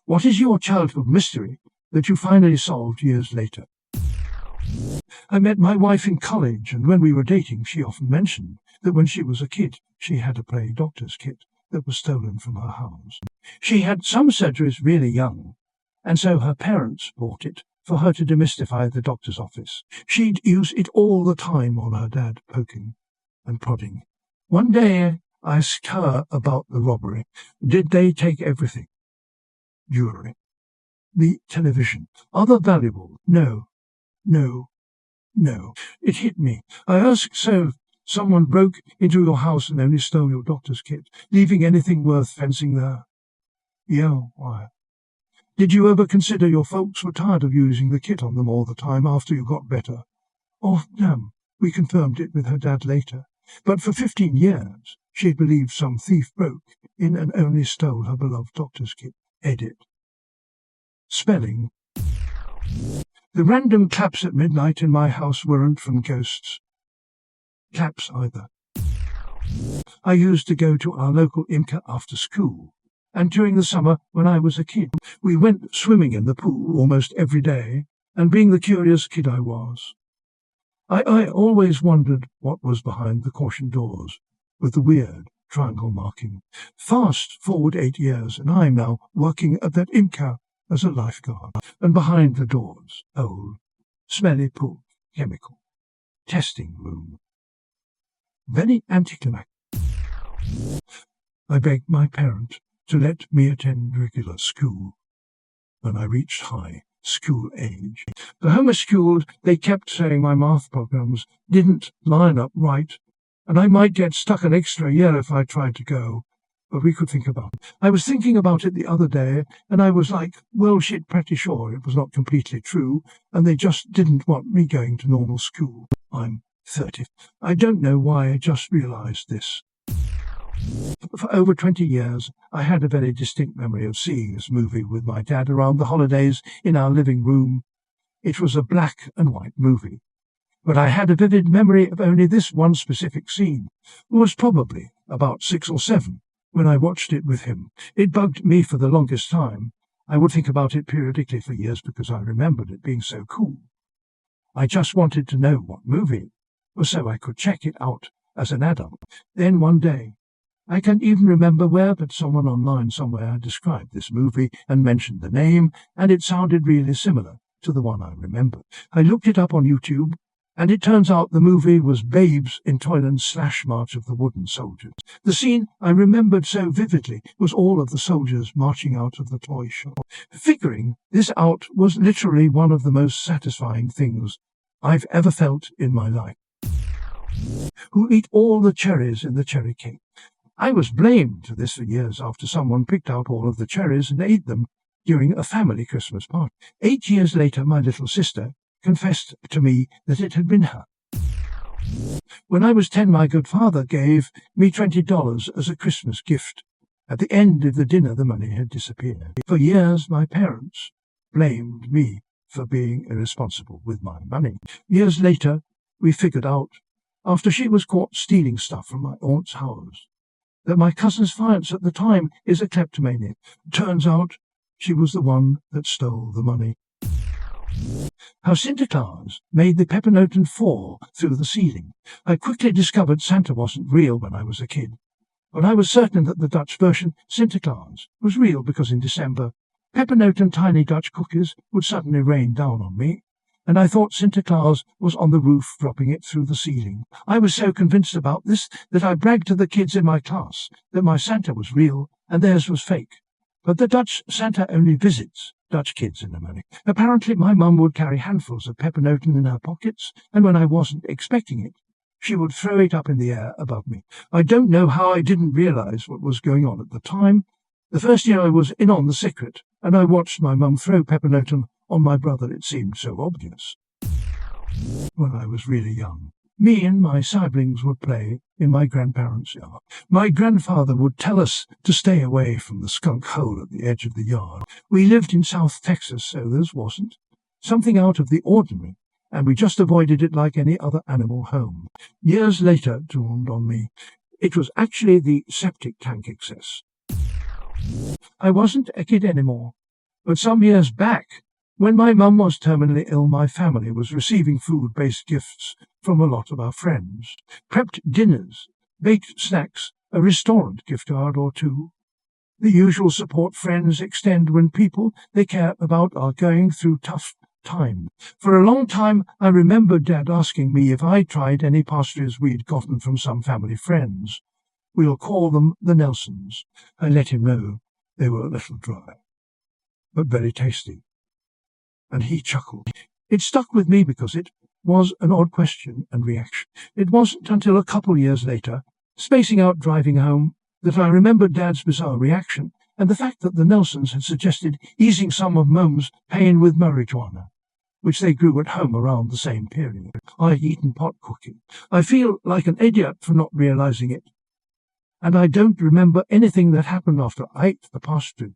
What is your childhood mystery that you finally solved years later? I met my wife in college, and when we were dating, she often mentioned that when she was a kid, she had a play doctor's kit that was stolen from her house. She had some surgeries really young, and so her parents bought it for her to demystify the doctor's office. She'd use it all the time on her dad, poking and prodding. One day I asked her about the robbery. Did they take everything? Jewelry. The television. Other valuable? No. It hit me. I asked, so someone broke into your house and only stole your doctor's kit, leaving anything worth fencing there? Yeah, why? Did you ever consider your folks were tired of using the kit on them all the time after you got better? Oh, damn. We confirmed it with her dad later. But for 15 years, she believed some thief broke in and only stole her beloved doctor's kit. Edit. Spelling. The random claps at midnight in my house weren't from ghosts. Claps either. I used to go to our local imker after school, and during the summer when I was a kid, we went swimming in the pool almost every day, and being the curious kid I was, I always wondered what was behind the caution doors, with the weird triangle marking. Fast forward 8 years, and I'm now working at that imker as a lifeguard, and behind the doors, old, smelly pool, chemical, testing room. Very anticlimactic. I begged my parent to let me attend regular school when I reached high school age. The homeschooled, they kept saying my math programs didn't line up right, and I might get stuck an extra year if I tried to go. But we could think about it. I was thinking about it the other day, and I was like, well, shit, pretty sure it was not completely true, and they just didn't want me going to normal school. I'm 30. I don't know why I just realized this. For over 20 years, I had a very distinct memory of seeing this movie with my dad around the holidays in our living room. It was a black and white movie, but I had a vivid memory of only this one specific scene. It was probably about 6 or 7. When I watched it with him, it bugged me for the longest time. I would think about it periodically for years because I remembered it being so cool. I just wanted to know what movie it was so I could check it out as an adult. Then one day, I can't even remember where, but someone online somewhere had described this movie and mentioned the name, and it sounded really similar to the one I remembered. I looked it up on YouTube, and it turns out the movie was Babes in Toyland's / March of the Wooden Soldiers. The scene I remembered so vividly was all of the soldiers marching out of the toy shop. Figuring this out was literally one of the most satisfying things I've ever felt in my life. Who eat all the cherries in the cherry cake? I was blamed for this for years after someone picked out all of the cherries and ate them during a family Christmas party. 8 years later, my little sister confessed to me that it had been her. When I was 10, my good father gave me $20 as a Christmas gift. At the end of the dinner, the money had disappeared. For years, my parents blamed me for being irresponsible with my money. Years later, we figured out, after she was caught stealing stuff from my aunt's house, that my cousin's fiance at the time is a kleptomaniac. Turns out she was the one that stole the money. How Santa Claus made the peppernoten fall through the ceiling. I quickly discovered Santa wasn't real when I was a kid, but I was certain that the Dutch version, Santa Claus, was real because in December, peppernoten tiny Dutch cookies would suddenly rain down on me, and I thought Santa Claus was on the roof dropping it through the ceiling. I was so convinced about this that I bragged to the kids in my class that my Santa was real and theirs was fake. But the Dutch Santa only visits Dutch kids in America. Apparently my mum would carry handfuls of peppernoten in her pockets, and when I wasn't expecting it, she would throw it up in the air above me. I don't know how I didn't realize what was going on at the time. The first year I was in on the secret, and I watched my mum throw peppernoten on my brother. It seemed so obvious. When I was really young, me and my siblings would play in my grandparents' yard. My grandfather would tell us to stay away from the skunk hole at the edge of the yard. We lived in South Texas, so there wasn't something out of the ordinary, and we just avoided it like any other animal home. Years later dawned on me, it was actually the septic tank excess. I wasn't a kid anymore. But some years back, when my mum was terminally ill, my family was receiving food-based gifts from a lot of our friends. Prepped dinners, baked snacks, a restaurant gift card or two. The usual support friends extend when people they care about are going through tough time. For a long time, I remember Dad asking me if I tried any pastries we'd gotten from some family friends. We'll call them the Nelsons. I let him know they were a little dry, but very tasty. And he chuckled. It stuck with me because it was an odd question and reaction. It wasn't until a couple years later, spacing out driving home, that I remembered Dad's bizarre reaction and the fact that the Nelsons had suggested easing some of Mum's pain with marijuana, which they grew at home around the same period. I'd eaten pot cooking. I feel like an idiot for not realizing it. And I don't remember anything that happened after I ate the pastry.